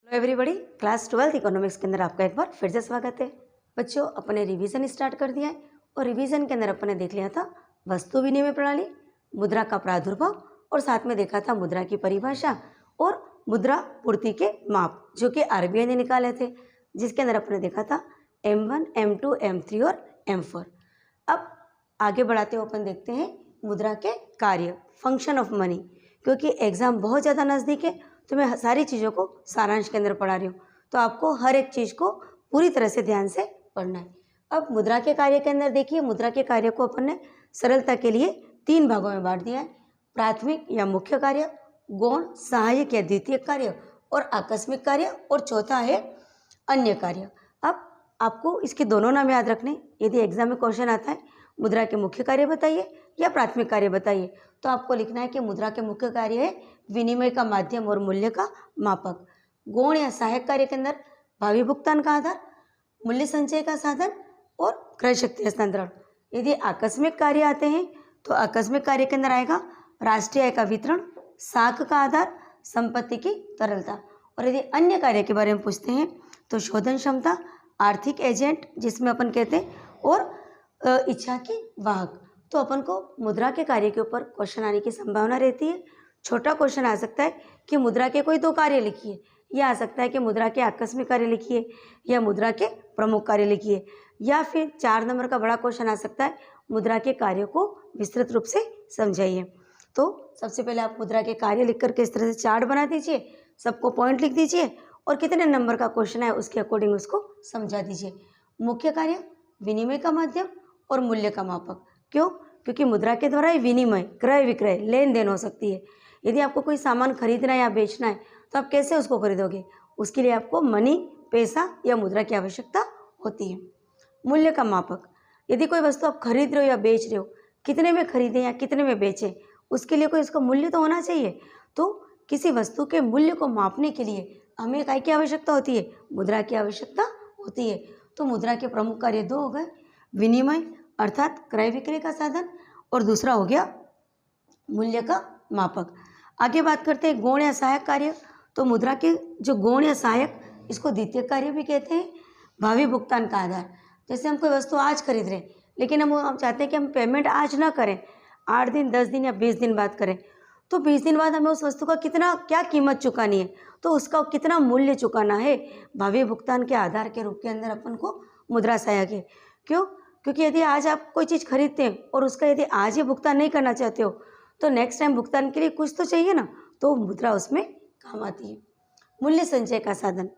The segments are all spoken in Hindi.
हेलो एवरीबॉडी, क्लास 12 इकोनॉमिक्स के अंदर आपका एक बार फिर से स्वागत है। बच्चों, अपने रिवीजन स्टार्ट कर दिया है और रिवीजन के अंदर अपन ने देख लिया था वस्तु विनिमय प्रणाली, मुद्रा का प्रादुर्भाव और साथ में देखा था मुद्रा की परिभाषा और मुद्रा पूर्ति के माप जो कि आरबीआई ने निकाले थे, जिसके अंदर अपन ने देखा था M1, M2, M3 और M4। अब आगे बढ़ाते हुए अपन देखते हैं मुद्रा के कार्य, फंक्शन ऑफ मनी, क्योंकि एग्जाम बहुत ज़्यादा नज़दीक है तो मैं सारी चीज़ों को सारांश के अंदर पढ़ा रही हूँ, तो आपको हर एक चीज़ को पूरी तरह से ध्यान से पढ़ना है। अब मुद्रा के कार्य के अंदर देखिए, मुद्रा के कार्य को अपन ने सरलता के लिए 3 भागों में बांट दिया है। प्राथमिक या मुख्य कार्य, गौण, सहायक या द्वितीयक कार्य और आकस्मिक कार्य, और चौथा है अन्य कार्य। अब आपको इसके दोनों नाम याद रखने। यदि एग्जाम में क्वेश्चन आता है मुद्रा के मुख्य कार्य बताइए या प्राथमिक कार्य बताइए, तो आपको लिखना है कि मुद्रा के मुख्य कार्य है विनिमय का माध्यम और मूल्य का मापक। गौण या सहायक कार्य के अंदर भावी भुगतान का आधार, मूल्य संचय का साधन और क्रय शक्ति हस्तांतरण। यदि आकस्मिक कार्य आते हैं तो आकस्मिक कार्य के अंदर आएगा राष्ट्रीय आय का वितरण, साख का आधार, संपत्ति की तरलता। और यदि अन्य कार्य के बारे में पूछते हैं तो शोधन क्षमता, आर्थिक एजेंट जिसमें अपन कहते हैं, और इच्छा की वाहक। तो अपन को मुद्रा के कार्य के ऊपर क्वेश्चन आने की संभावना रहती है। छोटा क्वेश्चन आ सकता है कि मुद्रा के कोई 2 कार्य लिखिए, या आ सकता है कि मुद्रा के आकस्मिक कार्य लिखिए या मुद्रा के प्रमुख कार्य लिखिए, या फिर 4 नंबर का बड़ा क्वेश्चन आ सकता है मुद्रा के कार्यों को विस्तृत रूप से समझाइए। तो सबसे पहले आप मुद्रा के कार्य लिख करके इस तरह से चार्ट बना दीजिए, सबको पॉइंट लिख दीजिए और कितने नंबर का क्वेश्चन है उसके अकॉर्डिंग उसको समझा दीजिए। मुख्य कार्य विनिमय का माध्यम और मूल्य का मापक। क्यों? क्योंकि मुद्रा के द्वारा ही विनिमय, क्रय विक्रय, लेन देन हो सकती है। यदि आपको कोई सामान खरीदना है या बेचना है तो आप कैसे उसको खरीदोगे? उसके लिए आपको मनी, पैसा या मुद्रा की आवश्यकता होती है। मूल्य का मापक, यदि कोई वस्तु आप खरीद रहे हो या बेच रहे हो, कितने में खरीदें या कितने में बेचें, उसके लिए कोई उसका मूल्य तो होना चाहिए। तो किसी वस्तु के मूल्य को मापने के लिए हमें काय की आवश्यकता होती है? मुद्रा की आवश्यकता होती है। तो मुद्रा के प्रमुख कार्य 2 हो गए, विनिमय अर्थात क्रय विक्रय का साधन, और दूसरा हो गया मूल्य का मापक। आगे बात करते हैं गौण या सहायक कार्य। तो मुद्रा के जो गौण या सहायक, इसको द्वितीयक कार्य भी कहते हैं। भावी भुगतान का आधार, जैसे हम कोई वस्तु आज खरीद रहे हैं लेकिन हम चाहते हैं कि हम पेमेंट आज ना करें, 8 दिन, 10 दिन या 20 दिन बाद करें, तो 20 दिन बाद हमें उस वस्तु का क्या कीमत चुकानी है, तो उसका कितना मूल्य चुकाना है, भावी भुगतान के आधार के रूप के अंदर अपन को मुद्रा सहायक है। क्यों? क्योंकि यदि आज आप कोई चीज़ खरीदते हैं और उसका यदि आज ही भुगतान नहीं करना चाहते हो तो नेक्स्ट टाइम भुगतान के लिए कुछ तो चाहिए ना, तो मुद्रा उसमें काम आती है। मूल्य संचय का साधन,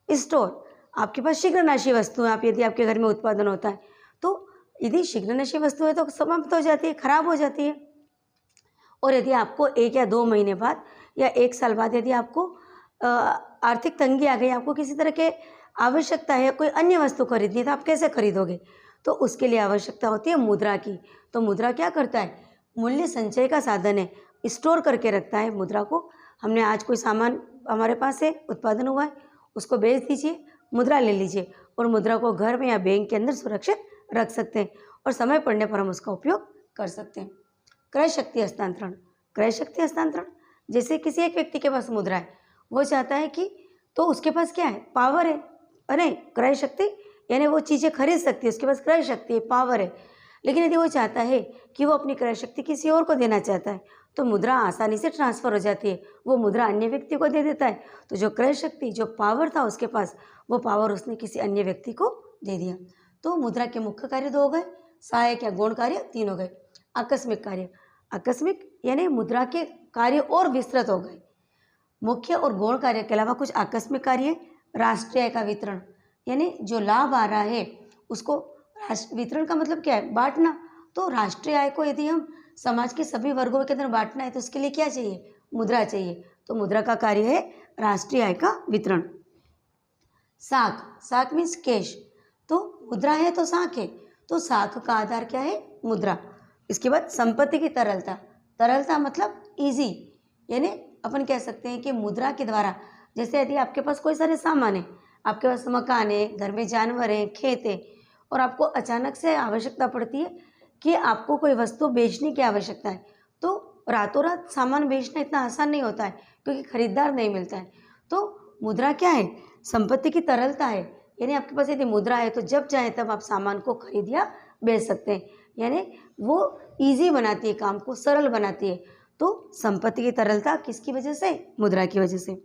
स्टोर, आपके पास शीघ्रनाशी वस्तु है, यदि आपके घर में उत्पादन होता है तो यदि शीघ्रनाशी वस्तु है तो समाप्त हो जाती है, खराब हो जाती है। और यदि आपको 1 या 2 महीने बाद या 1 साल बाद यदि आपको आर्थिक तंगी आ गई, आपको किसी तरह के आवश्यकता है, कोई अन्य वस्तु खरीदनी है, तो आप कैसे खरीदोगे? तो उसके लिए आवश्यकता होती है मुद्रा की। तो मुद्रा क्या करता है? मूल्य संचय का साधन है, स्टोर करके रखता है मुद्रा को। हमने आज कोई सामान हमारे पास है, उत्पादन हुआ है, उसको बेच दीजिए, मुद्रा ले लीजिए और मुद्रा को घर में या बैंक के अंदर सुरक्षित रख सकते हैं और समय पड़ने पर हम उसका उपयोग कर सकते हैं। क्रय शक्ति हस्तांतरण, क्रय शक्ति हस्तांतरण, जैसे किसी एक व्यक्ति के पास मुद्रा है, वो चाहता है कि, तो उसके पास क्या है? पावर है, अरे क्रय शक्ति यानी वो चीज़ें खरीद सकती है, उसके पास क्रय शक्ति है, पावर है। लेकिन यदि वो चाहता है कि वो अपनी क्रय शक्ति किसी और को देना चाहता है तो मुद्रा आसानी से ट्रांसफ़र हो जाती है, वो मुद्रा अन्य व्यक्ति को दे देता है। तो जो क्रय शक्ति, जो पावर था उसके पास, वो पावर उसने किसी अन्य व्यक्ति को दे दिया। तो मुद्रा के मुख्य कार्य 2 हो गए, सहायक या गौण कार्य 3 हो गए। आकस्मिक कार्य, आकस्मिक यानी मुद्रा के कार्य और विस्तृत हो गए। मुख्य और गौण कार्य के अलावा कुछ आकस्मिक कार्य, राष्ट्रीय आय का वितरण, यानी जो लाभ आ रहा है उसको, वितरण का मतलब क्या है? बांटना। तो राष्ट्रीय आय को यदि हम समाज के सभी वर्गों के अंदर बांटना है तो उसके लिए क्या चाहिए? मुद्रा चाहिए। तो मुद्रा का कार्य है राष्ट्रीय आय का वितरण। साख, साख मीन्स कैश, तो मुद्रा है तो साख है, तो साख का आधार क्या है? मुद्रा। इसके बाद संपत्ति की तरलता, तरलता मतलब ईजी, यानी अपन कह सकते हैं कि मुद्रा के द्वारा, जैसे यदि आपके पास कोई सारे सामान है, आपके पास मकान है, घर में जानवर है, खेत है, और आपको अचानक से आवश्यकता पड़ती है कि आपको कोई वस्तु बेचने की आवश्यकता है, तो रातों रात सामान बेचना इतना आसान नहीं होता है क्योंकि खरीदार नहीं मिलता है। तो मुद्रा क्या है? संपत्ति की तरलता है। यानी आपके पास यदि मुद्रा है तो जब चाहे तब आप सामान को खरीद या बेच सकते हैं। यानी वो ईजी बनाती है, काम को सरल बनाती है। तो संपत्ति की तरलता किसकी वजह से? मुद्रा की वजह से।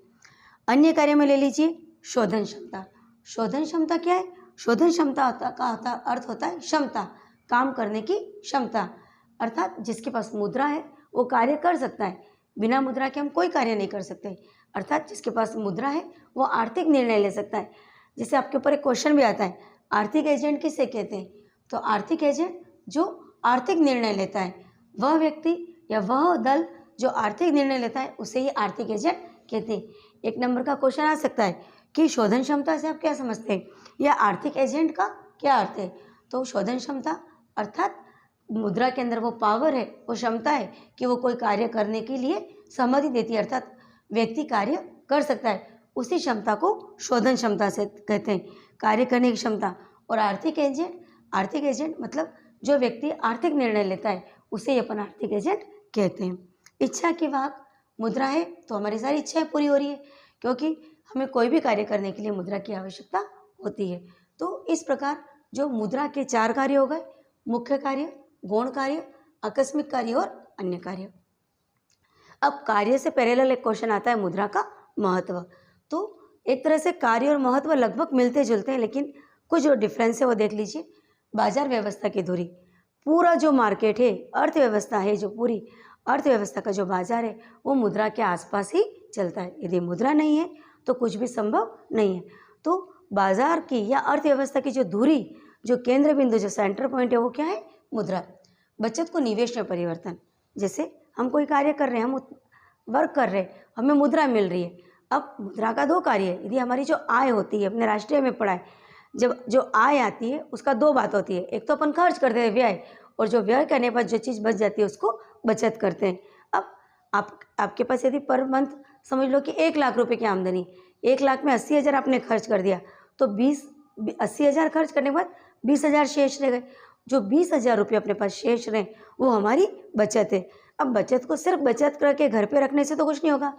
अन्य कार्य में ले लीजिए शोधन क्षमता। शोधन क्षमता क्या है? शोधन क्षमता अर्थ होता है क्षमता, काम करने की क्षमता। अर्थात जिसके पास मुद्रा है वो कार्य कर सकता है। बिना मुद्रा के हम कोई कार्य नहीं कर सकते। अर्थात जिसके पास मुद्रा है वो आर्थिक निर्णय ले सकता है। जैसे आपके ऊपर एक क्वेश्चन भी आता है, आर्थिक एजेंट किसे कहते हैं? तो आर्थिक एजेंट जो आर्थिक निर्णय लेता है, वह व्यक्ति या वह दल जो आर्थिक निर्णय लेता है उसे ही आर्थिक एजेंट कहते हैं। एक नंबर का क्वेश्चन आ सकता है कि शोधन क्षमता से आप क्या समझते हैं या आर्थिक एजेंट का क्या अर्थ है? तो शोधन क्षमता अर्थात मुद्रा के अंदर वो पावर है, वो क्षमता है कि वो कोई कार्य करने के लिए सहमति देती है, अर्थात व्यक्ति कार्य कर सकता है। उसी क्षमता को शोधन क्षमता से कहते हैं, कार्य करने की क्षमता। और आर्थिक एजेंट मतलब जो व्यक्ति आर्थिक निर्णय लेता है उसे ही अपन आर्थिक एजेंट कहते हैं। इच्छा की वाहक मुद्रा है तो हमारी सारी इच्छाएं पूरी हो रही है, क्योंकि हमें कोई भी कार्य करने के लिए मुद्रा की आवश्यकता होती है। तो इस प्रकार जो मुद्रा के 4 कार्य हो गए, मुख्य कार्य, गौण कार्य, आकस्मिक कार्य और अन्य कार्य। अब कार्य से पैरेलल एक क्वेश्चन आता है मुद्रा का महत्व। तो एक तरह से कार्य और महत्व लगभग मिलते जुलते हैं, लेकिन कुछ जो डिफरेंस है वो देख लीजिए। बाजार व्यवस्था की धुरी, पूरा जो मार्केट है, अर्थव्यवस्था है, जो पूरी अर्थव्यवस्था का जो बाजार है वो मुद्रा के आसपास ही चलता है। यदि मुद्रा नहीं है तो कुछ भी संभव नहीं है। तो बाजार की या अर्थव्यवस्था की जो धुरी, जो केंद्र बिंदु, जो सेंटर पॉइंट है वो क्या है? मुद्रा। बचत को निवेश में परिवर्तन, जैसे हम कोई कार्य कर रहे हैं, हम वर्क कर रहे हैं, हमें मुद्रा मिल रही है। अब मुद्रा का 2 कार्य है। यदि हमारी जो आय होती है, अपने राष्ट्रीय में पढ़ा है, जब जो आय आती है उसका 2 बात होती है। एक तो अपन खर्च करते हैं व्यय, और जो व्यय करने के बाद जो चीज़ बच जाती है उसको बचत करते हैं। अब आपके पास यदि पर मंथ समझ लो कि 1 लाख रुपए की आमदनी, 1 लाख में 80,000 आपने खर्च कर दिया, तो 80,000 खर्च करने के बाद 20,000 शेष रह गए। जो 20,000 रुपये अपने पास शेष रहे वो हमारी बचत है। अब बचत को सिर्फ बचत करके घर पे रखने से तो कुछ नहीं होगा,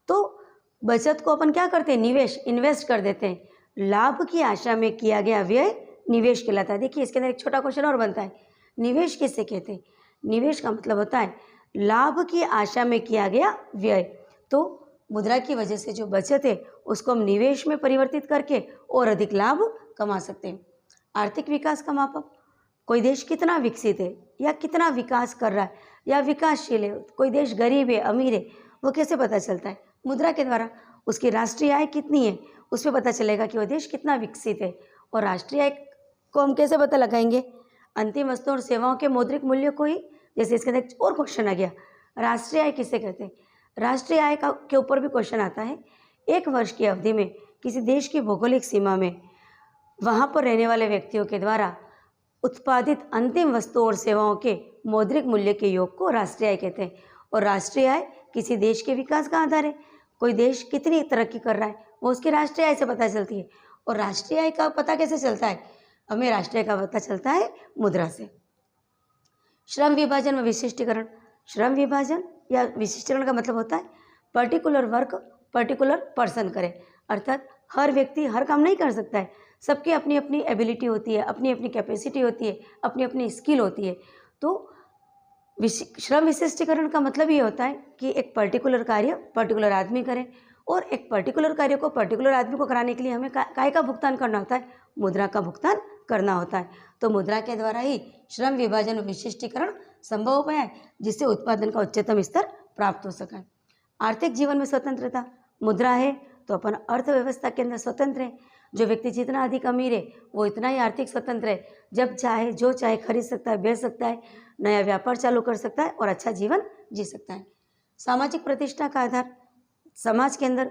तो बचत को अपन क्या करते हैं? निवेश, इन्वेस्ट कर देते हैं। लाभ की आशा में किया गया व्यय निवेश कहलाता है। देखिए इसके अंदर एक छोटा क्वेश्चन और बनता है, निवेश किससे कहते हैं? निवेश का मतलब होता है लाभ की आशा में किया गया व्यय। तो मुद्रा की वजह से जो बचत है उसको हम निवेश में परिवर्तित करके और अधिक लाभ कमा सकते हैं। आर्थिक विकास का मापक, कोई देश कितना विकसित है या कितना विकास कर रहा है या विकासशील है, कोई देश गरीब है, अमीर है, वो कैसे पता चलता है? मुद्रा के द्वारा। उसकी राष्ट्रीय आय कितनी है उस पर पता चलेगा कि वह देश कितना विकसित है। और राष्ट्रीय आय को हम कैसे पता लगाएंगे? अंतिम वस्तुओं और सेवाओं के मौद्रिक मूल्य को ही। जैसे इसके अंदर एक और क्वेश्चन आ गया, राष्ट्रीय आय किसे कहते हैं? राष्ट्रीय आय का के ऊपर भी क्वेश्चन आता है। 1 वर्ष की अवधि में किसी देश की भौगोलिक सीमा में वहाँ पर रहने वाले व्यक्तियों के द्वारा उत्पादित अंतिम वस्तुओं और सेवाओं के मौद्रिक मूल्य के योग को राष्ट्रीय आय कहते हैं। और राष्ट्रीय आय किसी देश के विकास का आधार है। कोई देश कितनी तरक्की कर रहा है वो उसकी राष्ट्रीय आय से पता चलती है। और राष्ट्रीय आय का पता कैसे चलता है? हमें राष्ट्रीय आय का पता चलता है मुद्रा से। श्रम विभाजन व विशिष्टीकरण। श्रम विभाजन या विशिष्टीकरण का मतलब होता है पर्टिकुलर वर्क पर्टिकुलर पर्सन करे, अर्थात हर व्यक्ति हर काम नहीं कर सकता है। सबकी अपनी अपनी एबिलिटी होती है, अपनी अपनी कैपेसिटी होती है, अपनी अपनी स्किल होती है। तो श्रम विशिष्टीकरण का मतलब ये होता है कि एक पर्टिकुलर कार्य पर्टिकुलर आदमी करे, और एक पर्टिकुलर कार्य को पर्टिकुलर आदमी को कराने के लिए हमें काय का भुगतान करना होता है? मुद्रा का भुगतान करना होता है। तो मुद्रा के द्वारा ही श्रम विभाजन और विशिष्टीकरण संभव हो पाया है, जिससे उत्पादन का उच्चतम स्तर प्राप्त हो सका है। आर्थिक जीवन में स्वतंत्रता। मुद्रा है तो अपन अर्थव्यवस्था के अंदर स्वतंत्र है। जो व्यक्ति जितना अधिक अमीर है वो इतना ही आर्थिक स्वतंत्र है। जब चाहे जो चाहे खरीद सकता है, बेच सकता है, नया व्यापार चालू कर सकता है और अच्छा जीवन जी सकता है। सामाजिक प्रतिष्ठा का आधार। समाज के अंदर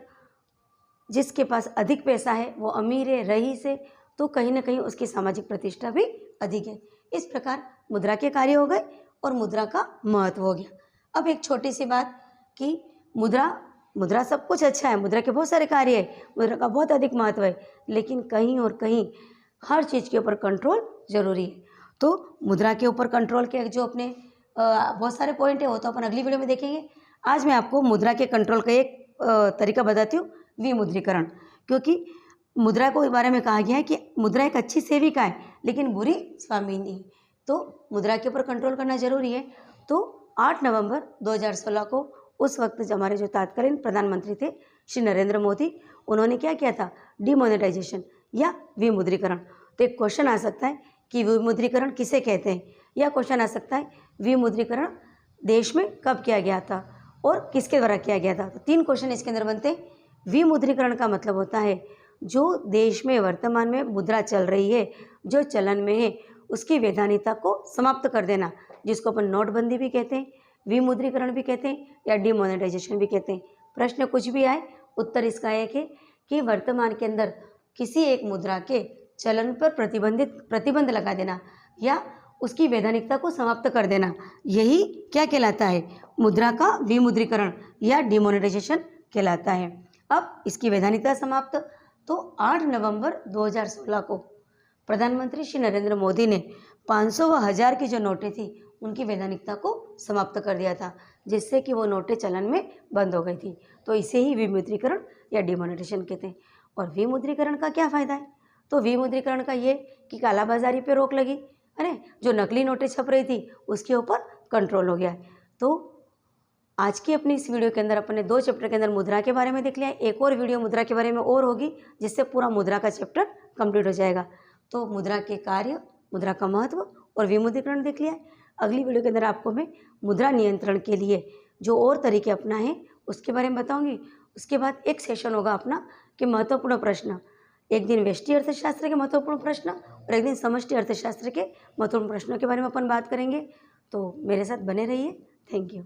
जिसके पास अधिक पैसा है वो अमीर है, रईस है, तो कहीं ना कहीं उसकी सामाजिक प्रतिष्ठा भी अधिक है। इस प्रकार मुद्रा के कार्य हो गए और मुद्रा का महत्व हो गया। अब एक छोटी सी बात कि मुद्रा सब कुछ अच्छा है, मुद्रा के बहुत सारे कार्य है, मुद्रा का बहुत अधिक महत्व है, लेकिन कहीं और कहीं हर चीज़ के ऊपर कंट्रोल जरूरी है। तो मुद्रा के ऊपर कंट्रोल के जो अपने बहुत सारे पॉइंट है वो तो अपन अगली वीडियो में देखेंगे। आज मैं आपको मुद्रा के कंट्रोल का एक तरीका बताती हूँ विमुद्रीकरण, क्योंकि मुद्रा को इस बारे में कहा गया है कि मुद्रा एक अच्छी सेविका है लेकिन बुरी स्वामिनी, तो मुद्रा के ऊपर कंट्रोल करना जरूरी है। तो 8 नवंबर 2016 को उस वक्त हमारे जो तत्कालीन प्रधानमंत्री थे श्री नरेंद्र मोदी, उन्होंने क्या किया था, डिमोनेटाइजेशन या विमुद्रीकरण। तो एक क्वेश्चन आ सकता है कि विमुद्रीकरण किसे कहते हैं, या क्वेश्चन आ सकता है विमुद्रीकरण देश में कब किया गया था और किसके द्वारा किया गया था। तो 3 क्वेश्चन इसके अंदर बनते हैं। विमुद्रीकरण का मतलब होता है जो देश में वर्तमान में मुद्रा चल रही है, जो चलन में है, उसकी वैधानिकता को समाप्त कर देना, जिसको अपन नोटबंदी भी कहते हैं, विमुद्रीकरण भी कहते हैं या डिमोनेटाइजेशन भी कहते हैं। प्रश्न कुछ भी आए, उत्तर इसका एक है कि वर्तमान के अंदर किसी एक मुद्रा के चलन पर प्रतिबंध लगा देना या उसकी वैधानिकता को समाप्त कर देना, यही क्या कहलाता है, मुद्रा का विमुद्रीकरण या डिमोनेटाइजेशन कहलाता है। अब इसकी वैधानिकता समाप्त, तो 8 नवंबर 2016 को प्रधानमंत्री श्री नरेंद्र मोदी ने 500 व 1000 की जो नोटें थी उनकी वैधानिकता को समाप्त कर दिया था, जिससे कि वो नोटें चलन में बंद हो गई थी। तो इसे ही विमुद्रीकरण या डिमोनेटाइजेशन कहते हैं। और विमुद्रीकरण का क्या फ़ायदा है, तो विमुद्रीकरण का ये कि कालाबाजारी पे रोक लगी, है ना, जो नकली नोटें छप रही थी उसके ऊपर कंट्रोल हो गया है। तो आज की अपनी इस वीडियो के अंदर अपने 2 चैप्टर के अंदर मुद्रा के बारे में देख लिया है। एक और वीडियो मुद्रा के बारे में और होगी, जिससे पूरा मुद्रा का चैप्टर कंप्लीट हो जाएगा। तो मुद्रा के कार्य, मुद्रा का महत्व और विमुद्रीकरण देख लिया है। अगली वीडियो के अंदर आपको मैं मुद्रा नियंत्रण के लिए जो और तरीके अपनाएं उसके बारे में बताऊंगी। उसके बाद एक सेशन होगा अपना कि महत्वपूर्ण प्रश्न, एक दिन व्यष्टि अर्थशास्त्र के महत्वपूर्ण प्रश्न और एक दिन समष्टि अर्थशास्त्र के महत्वपूर्ण प्रश्नों के बारे में अपन बात करेंगे। तो मेरे साथ बने रहिए। Thank you.